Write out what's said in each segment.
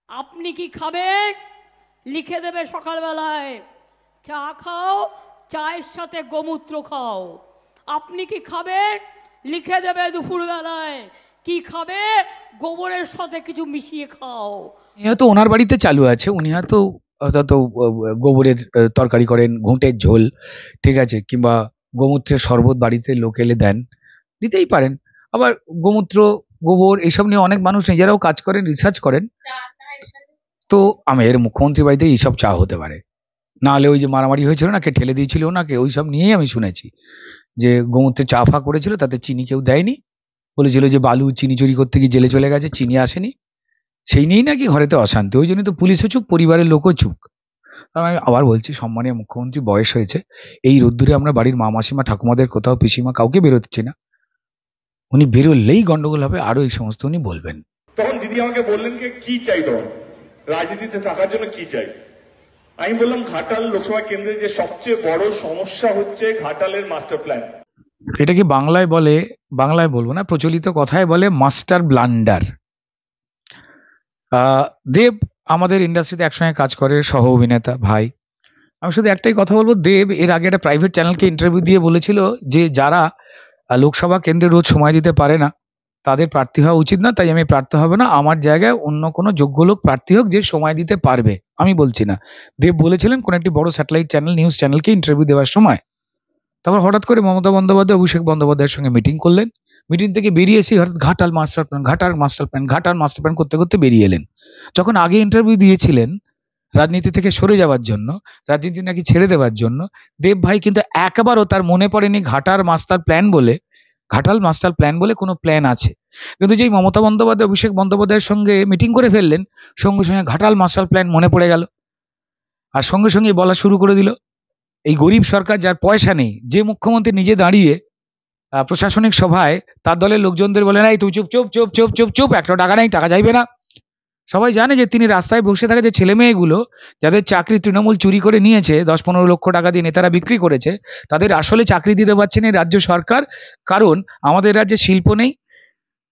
আপনি কি খাবেন? লিখে দেবে সকালবেলায়, চা খাও, চায়ের সাথে গোমূত্র খাও। আপনি কি খাবেন? লিখে দেবে দুপুরবেলায়, কি খাবে? গোবরের সাথে কিছু মিশিয়ে খাও। হয়তো ওনার বাড়িতে চালু আছে, উনি হয়তো হয়তো গোবরের তরকারি করেন, ঘুঁটের ঝোল, ঠিক আছে, কিংবা গোমূত্রের শরবত বাড়িতে লোক এলে দেন, দিতেই পারেন। আবার গোমূত্র, গোবর এসব নিয়ে অনেক মানুষ নিজেরাও কাজ করেন, রিসার্চ করেন। তো এর মুখ্যমন্ত্রী বাড়িতে এইসব চা হতে পারে। না হলে ওই যে মারামারি হয়েছিল না, কে ঠেলে দিয়েছিল ওনাকে, ওই সব নিয়েই আমি শুনেছি যে গোমূত্রে চা ফা করেছিল, তাতে চিনি কেউ দেয়নি, বলেছিল যে বালু চিনি চুরি করতে গিয়ে জেলে চলে গেছে, চিনি আসেনি, সেই নিয়েই নাকি ঘরেতে অশান্তি, ওই জন্যই তো পুলিশও চুপ, পরিবারের লোকও চুপ। আমি আবার বলছি, সম্মানীয় মুখ্যমন্ত্রী বয়স হয়েছে, এই রোদ্দুরে আমরা বাড়ির মা মাসিমা ঠাকুমাদের, কোথাও পিসিমা কাউকে বেরোচ্ছি না, উনি বেরোলেই গন্ডগোল হবে, আরো এই সমস্ত উনি বলবেন। তখন দিদি আমাকে বললেন কি চাই, তখন রাজনীতিতে থাকার জন্য কি চাই। আমি বললাম ঘাটাল লোকসভা কেন্দ্রের যে সবচেয়ে বড় সমস্যা হচ্ছে ঘাটালের মাস্টার প্ল্যান। এটা কি বাংলায় বলে, বাংলায় বলবো না, প্রচলিত কথায় বলে মাস্টার ব্লান্ডার। দেব আমাদের ইন্ডাস্ট্রিতে একসঙ্গে কাজ করে, সহ অভিনেতা ভাই। আমি শুধু একটাই কথা বলবো, দেব এর আগে একটা প্রাইভেট চ্যানেলকে ইন্টারভিউ দিয়ে বলেছিল যে যারা লোকসভা কেন্দ্রে রোজ সময় দিতে পারে না তাদের প্রার্থী হওয়া উচিত না, তাই আমি প্রার্থী হবে না, আমার জায়গায় অন্য কোনো যোগ্য লোক প্রার্থী হোক যে সময় দিতে পারবে। আমি বলছি না, দেব বলেছিলেন কোন একটি বড় স্যাটেলাইট চ্যানেল, নিউজ চ্যানেলকে ইন্টারভিউ দেওয়ার সময়। তারপর হঠাৎ করে মমতা বন্দ্যোপাধ্যায় অভিষেক বন্দ্যোপাধ্যায়ের সঙ্গে মিটিং করলেন, মিটিং থেকে বেরিয়ে এসে হঠাৎ Ghatal master plan, Ghatal master plan, Ghatal master plan করতে করতে বেরিয়ে এলেন। যখন আগে ইন্টারভিউ দিয়েছিলেন রাজনীতি থেকে সরে যাওয়ার জন্য, রাজনীতি নাকি ছেড়ে দেওয়ার জন্য, দেব ভাই কিন্তু একবারও তার মনে পড়েনি ঘাটাল মাস্টার প্ল্যান বলে, ঘাটাল মাস্টার প্ল্যান বলে কোনো প্ল্যান আছে। কিন্তু যেই মমতা বন্দ্যোপাধ্যায় অভিষেক বন্দ্যোপাধ্যায়ের সঙ্গে মিটিং করে ফেললেন, সঙ্গে সঙ্গে ঘাটাল মাস্টার প্ল্যান মনে পড়ে গেল, আর সঙ্গে সঙ্গে বলা শুরু করে দিল। এই গরিব সরকার, যার পয়সা নেই, যে মুখ্যমন্ত্রী নিজে দাঁড়িয়ে প্রশাসনিক সভায় তার দলের লোকজনদের বলে, নাই তুই চুপ চুপ চুপ চুপ চুপ চুপ, একটা টাকা নাই, টাকা যাইবে না। সবাই জানে যে তিনি রাস্তায় বসে থাকা যে ছেলে মেয়েগুলো যাদের চাকরি তৃণমূল চুরি করে নিয়েছে, 10-15 লক্ষ টাকা দিয়ে নেতারা বিক্রি করেছে, তাদের আসলে চাকরি দিতে পারছে না এই রাজ্য সরকার। কারণ আমাদের রাজ্যে শিল্প নেই,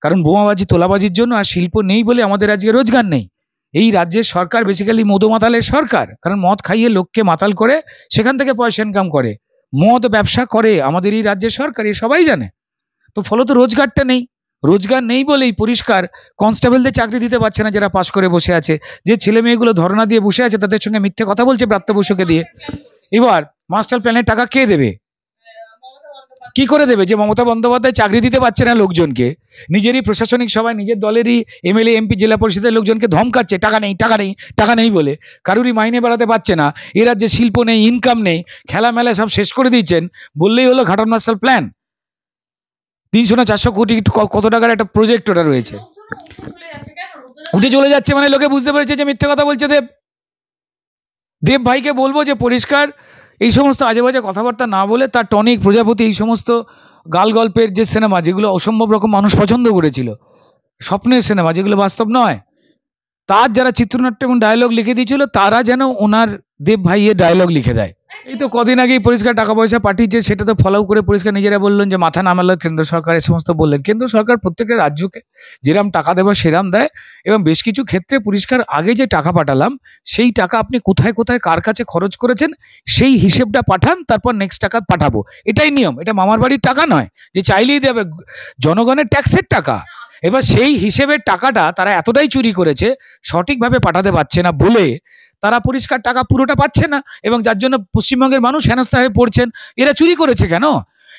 কারণ বোমাবাজি তোলাবাজির জন্য, আর শিল্প নেই বলে আমাদের আজকে রোজগার নেই। এই রাজ্যের সরকার বেসিক্যালি মধু মাতালের সরকার, কারণ মদ খাইয়ে লোককে মাতাল করে সেখান থেকে পয়সা ইনকাম করে, মদ ব্যবসা করে আমাদের এই রাজ্যের সরকার, এ সবাই জানে। তো ফলত রোজগারটা নেই, রোজগার নেই বলেই পরিষ্কার কনস্টেবলদের চাকরি দিতে পারছে না যারা পাশ করে বসে আছে, যে ছেলে মেয়েগুলো ধর্ণা দিয়ে বসে আছে তাদের সঙ্গে মিথ্যে কথা বলছে প্রাপ্তবয়স্ককে দিয়ে। এবার মাস্টার প্ল্যানের টাকা কে দেবে, কি করে দেবে? যে মমতা বন্দ্যোপাধ্যায় চাকরি দিতে পারছে না লোকজনকে, নিজেরই প্রশাসনিক সভায় নিজের দলেরই এমএলএ এমপি জেলা পরিষদের লোকজনকে ধমকাচ্ছে টাকা নেই টাকা নেই টাকা নেই বলে, কারুরই মাইনে বাড়াতে পারছে না, এ রাজ্যে শিল্প নেই, ইনকাম নেই, খেলা মেলা সব শেষ করে দিচ্ছেন, বললেই হলো ঘাটাল মাস্টার প্ল্যান। 300 না 400 কোটি কত টাকার একটা প্রজেক্ট ওটা রয়েছে, উঠে চলে যাচ্ছে, মানে লোকে বুঝতে পেরেছে যে মিথ্যে কথা বলছে দেব। দেব ভাইকে বলবো যে পরিষ্কার এই সমস্ত আজে বাজে কথাবার্তা না বলে তার টনিক, প্রজাপতি, এই সমস্ত গাল গল্পের যে সিনেমা, যেগুলো অসম্ভব রকম মানুষ পছন্দ করেছিল, স্বপ্নের সিনেমা যেগুলো বাস্তব নয়, তার যারা চিত্রনাট্য এবং ডায়লগ লিখে দিয়েছিল তারা যেন ওনার দেব ভাইয়ের ডায়লগ লিখে দেয়। এই তো কদিন আগেই পরিষ্কার টাকা পয়সা পাঠিয়েছে, সেটা তো ফলো করে পরিষ্কার নিজেরা বললেন যে মাথা নামালো কেন্দ্র সরকার, এই সমস্ত বললেন। কেন্দ্র সরকার প্রত্যেকটা রাজ্যকে যেরাম টাকা দেওয়া সেরাম দেয়, এবং বেশ কিছু ক্ষেত্রে পরিষ্কার আগে যে টাকা পাঠালাম সেই টাকা আপনি কোথায় কোথায় কার কাছে খরচ করেছেন সেই হিসেবটা পাঠান, তারপর নেক্সট টাকা পাঠাবো, এটাই নিয়ম। এটা মামার বাড়ির টাকা নয় যে চাইলেই দেবে, জনগণের ট্যাক্সের টাকা। এবার সেই হিসেবের টাকাটা তারা এতটাই চুরি করেছে, সঠিকভাবে পাঠাতে পারছে না বলে তারা পরিষ্কার টাকা পুরোটা পাচ্ছে না, এবং যার জন্য পশ্চিমবঙ্গের মানুষ হেনস্থা হয়ে পড়ছেন। এরা চুরি করেছে কেন?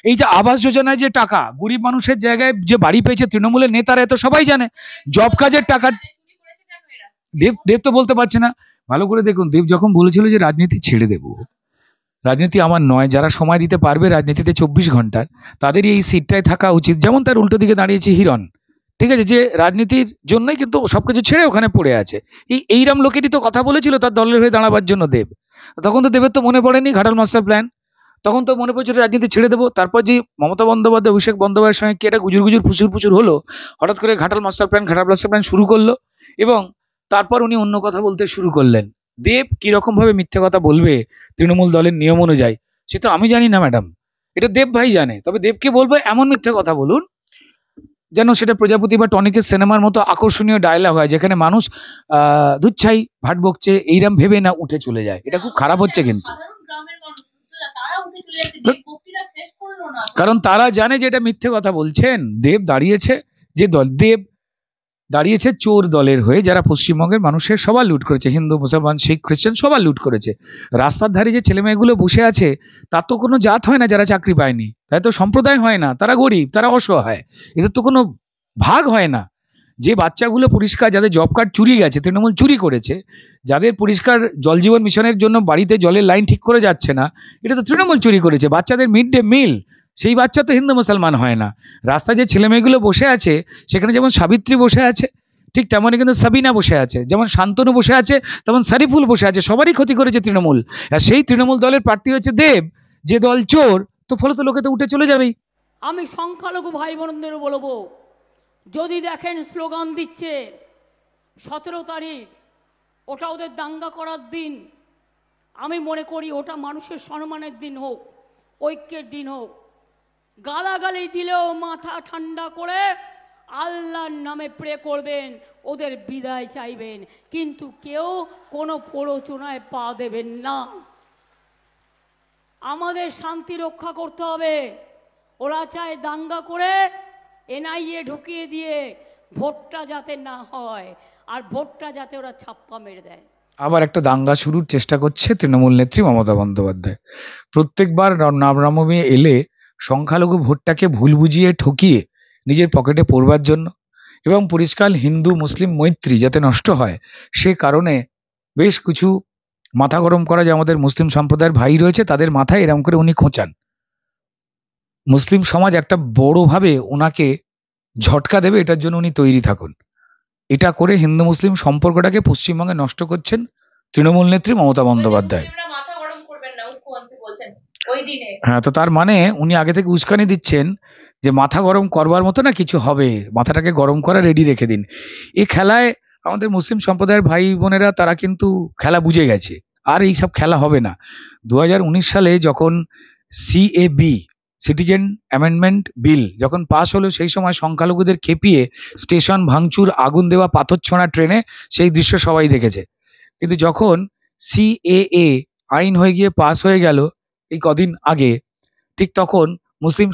এই যে আবাস যোজনায় যে টাকা গরিব মানুষের জায়গায় যে বাড়ি পেয়েছে তৃণমূলের নেতারা, এত সবাই জানে। জব কাজের টাকা দেব দেব তো বলতে পারছে না। ভালো করে দেখুন, দেব যখন বলেছিল যে রাজনীতি ছেড়ে দেব, রাজনীতি আমার নয়, যারা সময় দিতে পারবে রাজনীতিতে 24 ঘন্টার তাদেরই এই সিটটায় থাকা উচিত। যেমন তার উল্টো দিকে দাঁড়িয়েছে হিরণ, ঠিক আছে, যে রাজনীতির জন্যই কিন্তু সবকিছু ছেড়ে ওখানে পড়ে আছে। এইরাম লোকেরই তো কথা বলেছিল তার দলের হয়ে দাঁড়াবার জন্য দেব। তখন তো দেবের তো মনে পড়েনি ঘাটাল মাস্টার প্ল্যান, তখন তো মনে পড়ছিল রাজনীতি ছেড়ে দেবো। তারপর যে মমতা বন্দ্যোপাধ্যায় অভিষেক বন্দ্যোপাধ্যায়ের সঙ্গে কি একটা গুজুর গুজুর ফুচুর ফুচুর হলো, হঠাৎ করে Ghatal master plan, Ghatal master plan শুরু করলো, এবং তারপর উনি অন্য কথা বলতে শুরু করলেন। দেব কিরকম ভাবে মিথ্যে কথা বলবে তৃণমূল দলের নিয়ম অনুযায়ী সে তো আমি জানি না ম্যাডাম, এটা দেব ভাই জানে। তবে দেবকে বলবো এমন মিথ্যে কথা বলুন যেন সেটা প্রজাপতি বা টনিকের সিনেমার মতো আকর্ষণীয় ডায়লগ হয়, যেখানে মানুষ দুচ্ছাই ভাট বকছে এইরকম ভেবে না উঠে চলে যায়। এটা খুব খারাপ হচ্ছে কিন্তু, কারণ তারা জানে যে এটা মিথ্যে কথা বলছেন। দেব দাঁড়িয়েছে যে দল, দেব দাঁড়িয়েছে চোর দলের হয়ে, যারা পশ্চিমবঙ্গের মানুষের সবার লুট করেছে, হিন্দু মুসলমান শিখ খ্রিস্টান সবার লুট করেছে। রাস্তার ধারে যে ছেলে মেয়েগুলো বসে আছে, তার তো কোনো জাত হয় না যারা চাকরি পায়নি, তাই তো সম্প্রদায় হয় না, তারা গরিব, তারা অসহায়, এদের তো কোনো ভাগ হয় না। যে বাচ্চাগুলো পরিষ্কার, যাদের জব কার্ড চুরি গেছে, তৃণমূল চুরি করেছে, যাদের পরিষ্কার জল জীবন মিশনের জন্য বাড়িতে জলের লাইন ঠিক করে যাচ্ছে না, এটা তো তৃণমূল চুরি করেছে। বাচ্চাদের মিড ডে মিল, সেই বাচ্চা তো হিন্দু মুসলমান হয় না। রাস্তায় যে ছেলে মেয়েগুলো বসে আছে, সেখানে যেমন সাবিত্রী বসে আছে, ঠিক তেমনই কিন্তু সাবিনা বসে আছে, যেমন শান্তনু বসে আছে, তেমন সারিফুল বসে আছে, সবারই ক্ষতি করেছে তৃণমূল। আর সেই তৃণমূল দলের প্রার্থী হচ্ছে দেব, যে দল চোর, তো ফলে তো লোকে তো উঠে চলে যাবেই। আমি সংখ্যালঘু ভাই বোনদেরও বলবো, যদি দেখেন স্লোগান দিচ্ছে 17 তারিখ, ওটা ওদের দাঙ্গা করার দিন, আমি মনে করি ওটা মানুষের সম্মানের দিন হোক, ঐক্যের দিন হোক। গালাগালি দিলেও মাথা ঠান্ডা করে আল্লাহর নামে প্রে করবেন, ওদের বিদায় চাইবেন, কিন্তু কেউ কোনো প্ররোচনায় পা দেবেন না। আমাদের শান্তি রক্ষা করতে হবে। ওরা চায় দাঙ্গা করে এনআইএ ঢুকিয়ে দিয়ে ভোটটা যাতে না হয়, আর ভোটটা যাতে ওরা ছাপ্পা মেরে দেয়। আবার একটা দাঙ্গা শুরুর চেষ্টা করছে তৃণমূল নেত্রী মমতা বন্দ্যোপাধ্যায়। প্রত্যেকবার রামনবমী এলে সংখ্যালঘু ভোটটাকে ভুল বুঝিয়ে ঠকিয়ে নিজের পকেটে পড়বার জন্য, এবং পরিষ্কার হিন্দু মুসলিম মৈত্রী যাতে নষ্ট হয়, সে কারণে বেশ কিছু মাথা গরম করা যে আমাদের মুসলিম সম্প্রদায়ের ভাই রয়েছে, তাদের মাথায় এরম করে উনি খোঁচান। মুসলিম সমাজ একটা বড়ভাবে ওনাকে ঝটকা দেবে, এটার জন্য উনি তৈরি থাকুন। এটা করে হিন্দু মুসলিম সম্পর্কটাকে পশ্চিমবঙ্গে নষ্ট করছেন তৃণমূল নেত্রী মমতা বন্দ্যোপাধ্যায়। হ্যাঁ, তো তার মানে উনি আগে থেকে উস্কানি দিচ্ছেন যে মাথা গরম করবার মতো না কিছু হবে, মাথাটাকে গরম করা রেডি রেখে দিন। এই খেলায় আমাদের মুসলিম সম্প্রদায়ের ভাই বোনেরা তারা কিন্তু খেলা বুঝে গেছে, আর এইসব খেলা হবে না। 2019 সালে যখন সিএবি, সিটিজেন অ্যামেন্ডমেন্ট বিল যখন পাস হলো, সেই সময় সংখ্যালঘুদের খেপিয়ে স্টেশন ভাঙচুর, আগুন দেওয়া, পাথর ছোঁড়া ট্রেনে, সেই দৃশ্য সবাই দেখেছে। কিন্তু যখন সিএএ আইন হয়ে গিয়ে পাস হয়ে গেল এই কদিন আগে, ঠিক তখন মুসলিম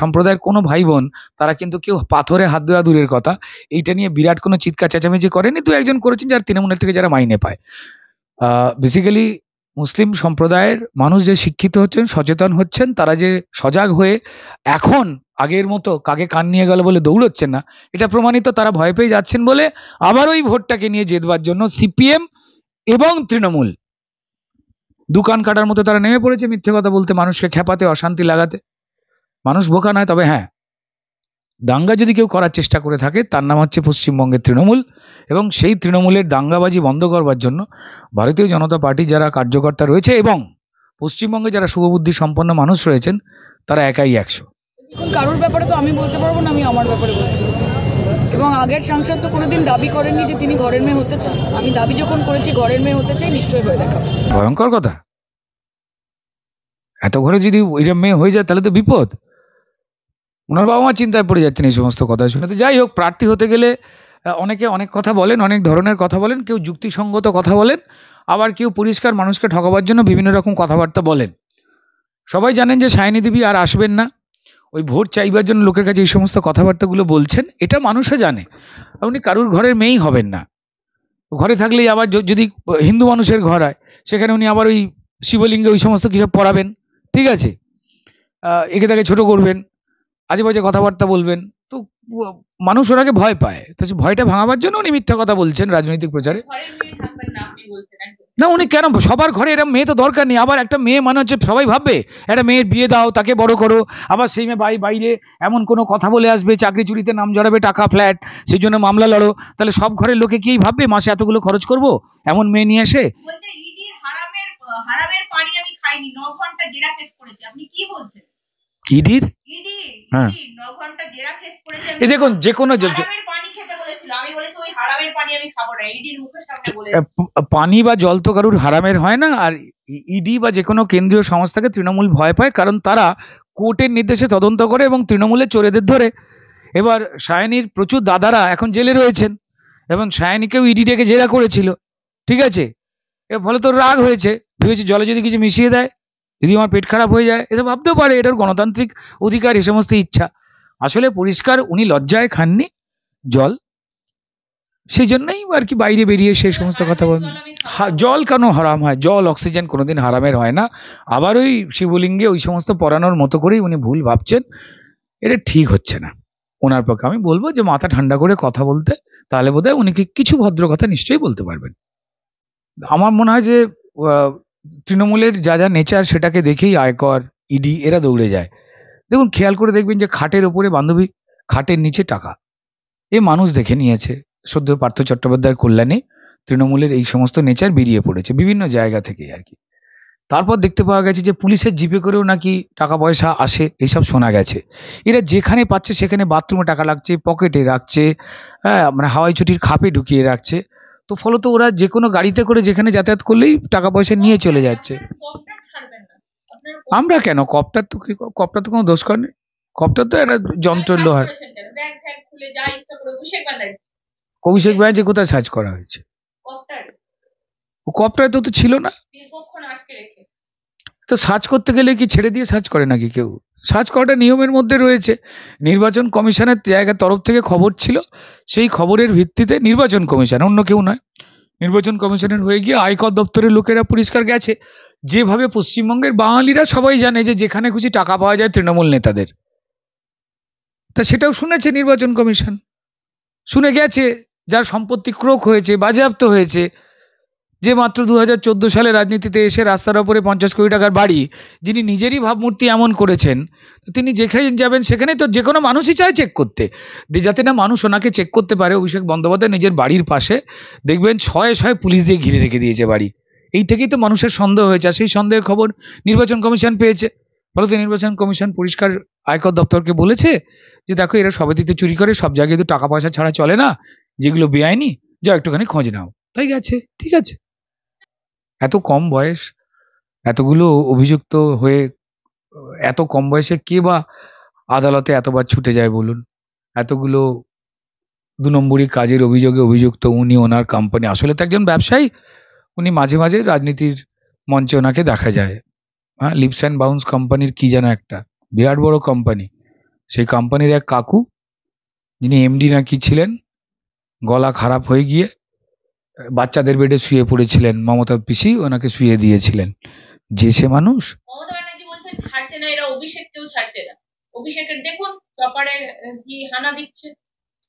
সম্প্রদায়ের কোনো ভাই বোন তারা কিন্তু কেউ পাথরে হাত দেওয়া দূরের কথা, এইটা নিয়ে বিরাট কোনো চিৎকার চেঁচামেচি করেনি। দু একজন করেছেন যারা তৃণমূলের থেকে যারা মাইনে পায়। বেসিক্যালি মুসলিম সম্প্রদায়ের মানুষ যে শিক্ষিত হচ্ছেন, সচেতন হচ্ছেন, তারা যে সজাগ হয়ে এখন আগের মতো কাকে কান নিয়ে গেল বলে দৌড়চ্ছেন না, এটা প্রমাণিত। তারা ভয় পেয়ে যাচ্ছেন বলে আবার ওই ভোটটাকে নিয়ে জেতবার জন্য সিপিএম এবং তৃণমূল দোকান কাটার মতো তারা নেমে পড়েছে মিথ্যে কথা বলতে, মানুষকে খেপাতে, অশান্তি লাগাতে। মানুষ বোকা নয়, তবে হ্যাঁ, দাঙ্গা যদি কেউ করার চেষ্টা করে থাকে, তার নাম হচ্ছে পশ্চিমবঙ্গের তৃণমূল, এবং সেই তৃণমূলের দাঙ্গাবাজি বন্ধ করবার জন্য ভারতীয় জনতা পার্টি যারা কার্যকর্তা রয়েছে এবং পশ্চিমবঙ্গে যারা শুভবুদ্ধি সম্পন্ন মানুষ রয়েছেন, তারা একাই 100। কারোর ব্যাপারে তো আমি বলতে পারবো না, আমি আমার ব্যাপারে বলতে পারবো। এবং আগের সাংসদ তো কোনোদিন দাবি করেননি যে তিনি ঘরের মেয়ে হতে চান। আমি দাবি যখন করেছি ঘরের মেয়ে হতে চাই, নিশ্চয়ই হয়ে দেখাবো। ভয়ঙ্কর কথা। এত ঘরে যদি ওইরকম মেয়ে হয়ে যায় তাহলে তো বিপদ। ওনার বাবা মা চিন্তায় পড়ে যাচ্ছেন এই সমস্ত কথা শুনে। তো যাই হোক, প্রার্থী হতে গেলে অনেকে অনেক কথা বলেন, অনেক ধরনের কথা বলেন, কেউ যুক্তিসঙ্গত কথা বলেন, আবার কেউ পরিষ্কার মানুষকে ঠকাবার জন্য বিভিন্ন রকম কথাবার্তা বলেন। সবাই জানেন যে সায়নী দেবী আর আসবেন না, ওই ভোট চাইবার জন্য লোকের কাছে এই সমস্ত কথাবার্তাগুলো বলছেন, এটা মানুষও জানে। উনি কারুর ঘরের মেয়েই হবেন না। ঘরে থাকলেই আবার যদি হিন্দু মানুষের ঘর হয়, সেখানে উনি আবার ওই শিবলিঙ্গে ওই সমস্ত কিছু পড়াবেন, ঠিক আছে, একে তাকে ছোট করবেন, আজে বাজে কথাবার্তা বলবেন, তো মানুষ ওনাকে ভয় পায়। তো সে ভয়টা ভাঙাবার জন্য উনি মিথ্যা কথা বলছেন রাজনৈতিক প্রচারে। না, উনি কেন, সবার ঘরে এরকম মেয়ে তো দরকার নেই। আবার একটা মেয়ে মানে হচ্ছে সবাই ভাববে একটা মেয়ের বিয়ে দাও, তাকে বড় করো, আবার সেই মেয়ে বাইরে এমন কোনো কথা বলে আসবে, চাকরি চুরিতে নাম জড়াবে, টাকা ফ্ল্যাট, সেই জন্য মামলা লড়ো, তাহলে সব ঘরের লোকে কি ভাববে মাসে এতগুলো খরচ করব এমন মেয়ে নিয়ে এসে? ইডির হ্যাঁ, এই দেখুন, যে কোনো পানি বা জল তো কারুর হারামের হয় না। আর ইডি বা যে কোনো কেন্দ্রীয় সংস্থাকে তৃণমূল ভয় পায়, কারণ তারা কোর্টের নির্দেশে তদন্ত করে এবং তৃণমূলের চোরেদের ধরে। এবার সায়নীর প্রচুর দাদারা এখন জেলে রয়েছেন এবং সায়নীকেও ইডি ডেকে জেরা করেছিল, ঠিক আছে। এর ফলে তোর রাগ হয়েছে, ভেবেছে জলে যদি কিছু মিশিয়ে দেয়, যদি আমার পেট খারাপ হয়ে যায়, এটা ভাবতেও পারে, এটার গণতান্ত্রিক অধিকার, এ সমস্ত ইচ্ছা। আসলে পরিষ্কার উনি লজ্জায় খাননি জল, সেই জন্যই আর কি বাইরে বেরিয়ে সেই সমস্ত কথা বলেন। জল কেন হারাম হয়? জল অক্সিজেন কোনোদিন হারামের হয় না। আবার ওই শিবলিঙ্গে ওই সমস্ত পরানোর মতো করেই উনি ভুল ভাবছেন, এটা ঠিক হচ্ছে না ওনার পক্ষে। আমি বলবো যে মাথা ঠান্ডা করে কথা বলতে, তাহলে বোধহয় উনি কিছু ভদ্র কথা নিশ্চয়ই বলতে পারবেন। আমার মনে হয় যে তৃণমূলের যা যা নেচার সেটাকে দেখেই আয়কর, ইডি এরা দৌড়ে যায়। দেখুন, খেয়াল করে দেখবেন যে খাটের ওপরে বান্ধবী, খাটের নিচে টাকা, এ মানুষ দেখে নিয়েছে। সদ্য পার্থ চট্টোপাধ্যায়ের কল্যাণে তৃণমূলের এই সমস্ত নেচার বেরিয়ে পড়েছে বিভিন্ন জায়গা থেকে আর কি। তারপর দেখতে পাওয়া গেছে যে পুলিশের জিপে করেও নাকি টাকা পয়সা আসে, এইসব শোনা গেছে। এরা যেখানে পাচ্ছে সেখানে বাথরুমে টাকা রাখছে, পকেটে রাখছে, হ্যাঁ, মানে হাওয়াই চটির খাপে ঢুকিয়ে রাখছে। তো ফলত ওরা যে কোনো গাড়িতে করে যেখানে যাতায়াত করলেই টাকা পয়সা নিয়ে চলে যাচ্ছে। আমরা কেন? কপটার তো কোনো দোষ করেনি। কপটার তো একটা যন্ত্র লোহার। অভিষেক ব্যানার্জি কোথায় সার্চ করা হয়েছে? কপটায় তো ছিল না। তো সার্চ করতে গেলে কি ছেড়ে দিয়ে সার্চ করে নাকি কেউ? সার্চ করাটা নিয়মের মধ্যে রয়েছে। নির্বাচন কমিশনের জায়গার তরফ থেকে খবর ছিল, সেই খবরের ভিত্তিতে নির্বাচন কমিশন, অন্য কেউ নয়, নির্বাচন কমিশনের হয়ে গিয়ে আয়কর দপ্তরের লোকেরা পরিষ্কার গেছে। যেভাবে পশ্চিমবঙ্গের বাঙালিরা সবাই জানে যে যেখানে খুশি টাকা পাওয়া যায় তৃণমূল নেতাদের, তা সেটাও শুনেছে নির্বাচন কমিশন, শুনে গেছে। যার সম্পত্তি ক্রোক হয়েছে, বাজেয়াপ্ত হয়েছে, যে মাত্র 2014 সালে রাজনীতিতে এসে রাস্তার ওপরে 50 কোটি টাকার বাড়ি, যিনি নিজেরই ভাবমূর্তি এমন করেছেন, তিনি যেখানে যাবেন সেখানে তো যে কোনো মানুষই চায় চেক করতে, যাতে না মানুষ ওনাকে চেক করতে পারে। অভিষেক বন্দ্যোপাধ্যায় নিজের বাড়ির পাশে দেখবেন শয়ে শয়ে পুলিশ দিয়ে ঘিরে রেখে দিয়েছে বাড়ি। এই থেকেই তো মানুষের সন্দেহ হয়েছে, আর সেই সন্দেহের খবর নির্বাচন কমিশন পেয়েছে। ফলত নির্বাচন কমিশন পরিষ্কার আয়কর দপ্তরকে বলেছে যে দেখো, এরা সবেদিতে চুরি করে, সব জায়গায় তো টাকা পয়সা ছাড়া চলে না, যেগুলো বেআইনি, যা একটুখানি খোঁজ নাও। তাই গেছে, ঠিক আছে। এত কম বয়স, এতগুলো অভিযুক্ত হয়ে, এত কম বয়সে কে বা আদালতে এতবার ছুটে যায় বলুন? এতগুলো 2 নম্বরী কাজের অভিযোগে অভিযুক্ত উনি, ওনার কোম্পানি। আসলে তো একজন ব্যবসায়ী উনি। মাঝে মাঝে রাজনীতির মঞ্চে ওনাকে দেখা যায়। হ্যাঁ, লিপস অ্যান্ড বাউন্স কোম্পানির কি যেন একটা বিরাট বড় কোম্পানি, সেই কোম্পানির এক কাকু, যিনি এমডি নাকি ছিলেন, গলা খারাপ হয়ে গিয়ে বাচ্চাদের বেডে শুয়ে পড়েছিলেন, মমতা পিসি ওনাকে শুয়ে দিয়েছিলেন। যে সে মানুষ। মমতা ব্যানার্জি বলছেন ছাড়ছে না, এরা অভিষেককেও ছাড়ছে না। অভিষেকের দেখুন চপারে কি হানা দিচ্ছে।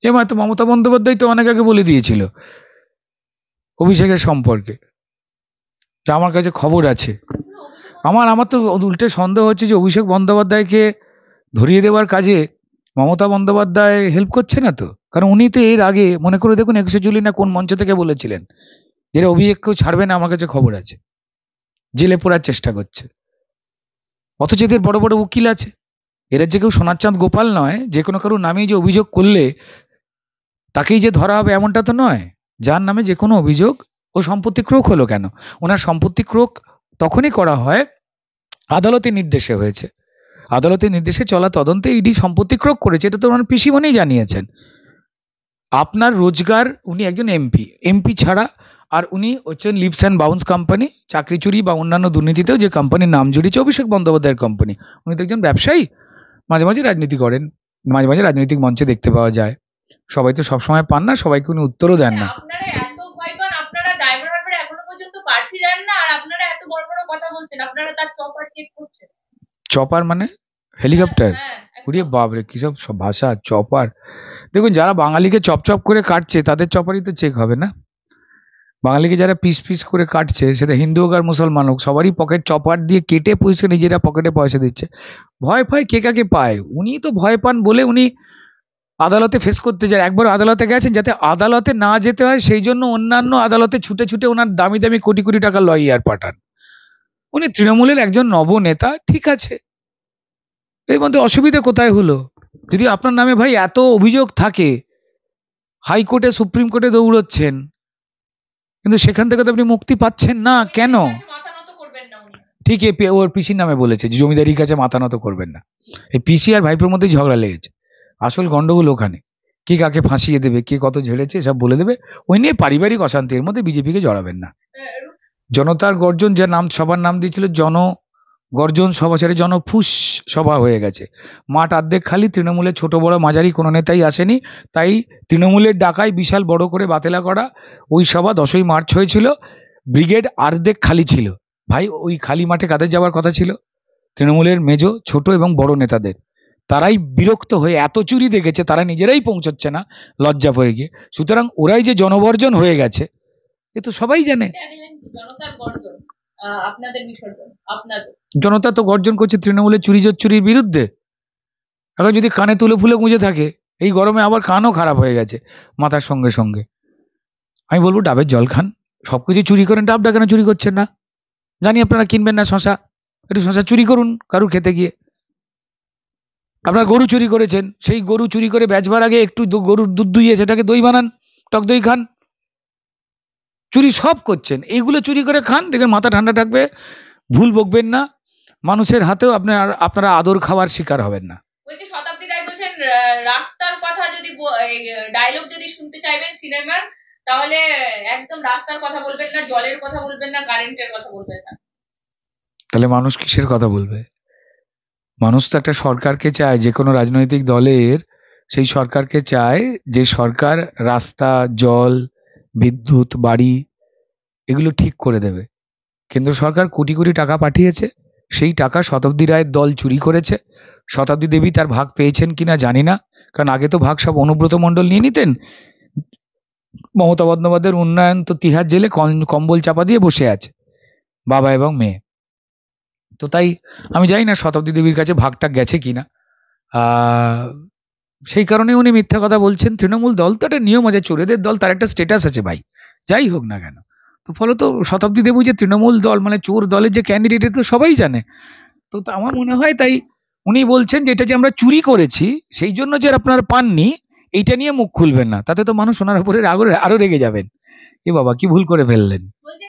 এবার তো মমতা বন্দ্যোপাধ্যায় তো অনেক আগে বলে দিয়েছিল অভিষেকের সম্পর্কে, যা আমার কাছে খবর আছে। আমার তো উল্টে সন্দেহ হচ্ছে যে অভিষেক বন্দ্যোপাধ্যায়কে ধরিয়ে দেওয়ার কাজে মমতা বন্দ্যোপাধ্যায় হেল্প করছে না তো। কারণ উনি তো এর আগে মনে করে দেখুন 21 জুলাই না কোন মঞ্চ থেকে বলেছিলেন যে অভিষেককেও ছাড়বে না, আমার কাছে খবর আছে, জেলে পোড়ার চেষ্টা করছে। অথচ এদের বড় বড় উকিল আছে। এরা যে কেউ সোনার চাঁদ গোপাল নয়, যে কোনো কারোর নামেই যে অভিযোগ করলে তাকেই যে ধরা হবে এমনটা তো নয়। যার নামে যে কোনো অভিযোগ, ও সম্পত্তি ক্রোক হলো কেন? ওনার সম্পত্তি ক্রোক তখনই করা হয় আদালতের নির্দেশে হয়েছে। আদালতের নির্দেশে চলা তদন্তে ইডি সম্পত্তি ক্রোক করেছে, এটা তো ওনার পিসি মনেই জানিয়েছেন। আপনার রোজগার, উনি একজন এমপি ছাড়া, আর উনি হচ্ছেন লিপস অ্যান্ড বাউন্স কোম্পানি, চাকরি চুরি বা অন্যান্য দুর্নীতিতেও যে কোম্পানির নাম জড়িয়েছে অভিষেক বন্দ্যোপাধ্যায়ের কোম্পানি। উনি তো একজন ব্যবসায়ী, মাঝে মাঝে রাজনীতি করেন, মাঝে মাঝে রাজনৈতিক মঞ্চে দেখতে পাওয়া যায়। সবাই তো সবসময় পান না, সবাইকে উনি উত্তরও দেন না। আপনারা এত ভয় পান, আপনারা ড্রাইভার ব্যাপারে এখনো পর্যন্ত প্রার্থী দেন না, আর আপনারা এত বড় বড় কথা বলছেন। আপনারা তার চপার চেক করছেন। চপার মানে হেলিকপ্টার? উড়িয়ে বাবরে, কিসব সব ভাষা! চপার, দেখুন যারা বাঙালিকে চপ করে কাটছে তাদের চপারই তো চেক হবে না। বাঙালিকে যারা পিস পিস করে কাটছে, সেটা হিন্দু হোক আর মুসলমান হোক, সবারই পকেট চপার দিয়ে কেটে পয়সা নিজেরা পকেটে পয়সা দিচ্ছে। ভয় কে কাকে পায়? উনি তো ভয় পান বলে উনি আদালতে ফেস করতে যায়। একবার আদালতে গেছেন, যাতে আদালতে না যেতে হয় সেই জন্য অন্যান্য আদালতে ছুটে ছুটে ওনার দামি দামি কোটি কোটি টাকা লয়ার পাঠান। উনি তৃণমূলের একজন নবনেতা, ঠিক আছে, এর মধ্যে অসুবিধা কোথায় হলো? যদি আপনার নামে ভাই এত অভিযোগ থাকে, হাইকোর্টে সুপ্রিম কোর্টে দৌড়চ্ছেন, কিন্তু সেখান থেকে তো আপনি মুক্তি পাচ্ছেন না কেন? মাথা নত করবেন না উনি। ঠিক, ওর পিসির নামে বলেছে যে জমিদারির কাছে মাথা নত করবেন না। এই পিসি আর ভাইপোর মধ্যে ঝগড়া লেগেছে, আসল গন্ডগোল ওখানে। কে কাকে ফাঁসিয়ে দেবে, কে কত ঝেড়েছে সব বলে দেবে। ওই নিয়ে পারিবারিক অশান্তির মধ্যে বিজেপিকে জড়াবেন না। জনতার গর্জন, যে নাম সবার নাম দিয়েছিল গর্জন সভা, ছেড়ে জনফুস সভা হয়ে গেছে। মাঠ অর্ধেক খালি, তৃণমূলের ছোট বড় মাঝারি কোনো নেতাই আসেনি। তাই তৃণমূলের ডাকায় বিশাল বড় করে বাতেলা করা ওই সভা 10ই মার্চ হয়েছিল। ব্রিগেড অর্ধেক খালি ছিল। ভাই, ওই খালি মাঠে কাদের যাওয়ার কথা ছিল? তৃণমূলের মেজো, ছোট এবং বড় নেতাদের। তারাই বিরক্ত হয়ে এত চুরি দেখেছে, তারা নিজেরাই পৌঁছচ্ছে না লজ্জা পড়ে গিয়ে। সুতরাং ওরাই যে জনবর্জন হয়ে গেছে এ তো সবাই জানে। জনতার গর্জন, আপনাদের বিসর্জন, আপনাদের জনতা তো গর্জন করছে তৃণমূলের চুরির বিরুদ্ধে। এখন যদি কানে তুলে ফুলে গুঁজে থাকে, এই গরমে আবার কানও খারাপ হয়ে গেছে মাথার সঙ্গে সঙ্গে। আমি বলবো ডাবের জল খান। সবকিছু চুরি করেন, ডাবটা কেন চুরি করছেন না? জানি আপনারা কিনবেন না শশা, একটু শশা চুরি করুন কারুর খেতে গিয়ে। আপনারা গরু চুরি করেছেন, সেই গরু চুরি করে বেচবার আগে একটু গরুর দুধ দুইয়ে সেটাকে দই বানান, টক দই খান। চুরি সব করছেন, এইগুলো চুরি করে খান, দেখেন মাথা ঠান্ডা থাকবে, ভুল বকবেন না, মানুষের হাতেও আপনারা আদর খাওয়ার শিকার হবেন না। বলছি শতাব্দী রায় বলছেন রাস্তার কথা যদি ডায়লগ যদি শুনতে চাইবেন সিনেমার, তাহলে একদম রাস্তার কথা বলবেন না, জলের কথা বলবেন না, কারেন্টের কথা বলবেন না। তাহলে মানুষ কিসের কথা বলবে? মানুষ তো একটা সরকারকে চায়, যে কোনো রাজনৈতিক দলের সেই সরকারকে চায় যে সরকার রাস্তা, জল, বিদ্যুৎ, বাড়ি এগুলো ঠিক করে দেবে। কেন্দ্র সরকার কোটি কোটি টাকা পাঠিয়েছে, সেই টাকা শতাব্দী রায়ের দল চুরি করেছে। শতাব্দী দেবী তার ভাগ পেয়েছেন কিনা জানি না, কারণ আগে তো ভাগ সব অনুব্রত মণ্ডল নিয়ে নিতেন। মমতা বন্দ্যোপাধ্যায়ের উন্নয়ন তো তিহার জেলে কম্বল চাপা দিয়ে বসে আছে, বাবা এবং মেয়ে। তো তাই আমি জানি না শতাব্দী দেবীর কাছে ভাগটা গেছে কিনা। সেই কারণে উনি মিথ্যা কথা বলছেন। তৃণমূল দল তো একটা নিয়ম আছে, চোরেদের দল, তার একটা স্ট্যাটাস আছে ভাই, যাই হোক না কেন। তো ফলত শতাব্দী দেবী যে তৃণমূল দল মানে চোর দলের যে ক্যান্ডিডেট, তো সবাই জানে। তো আমার মনে হয় তাই উনি বলছেন যে এটা যে আমরা চুরি করেছি সেই জন্য যে আপনারা পাননি, এইটা নিয়ে মুখ খুলবেন না, তাতে তো মানুষ ওনার উপরে আরো রেগে যাবেন। এ বাবা, কি ভুল করে ফেললেন।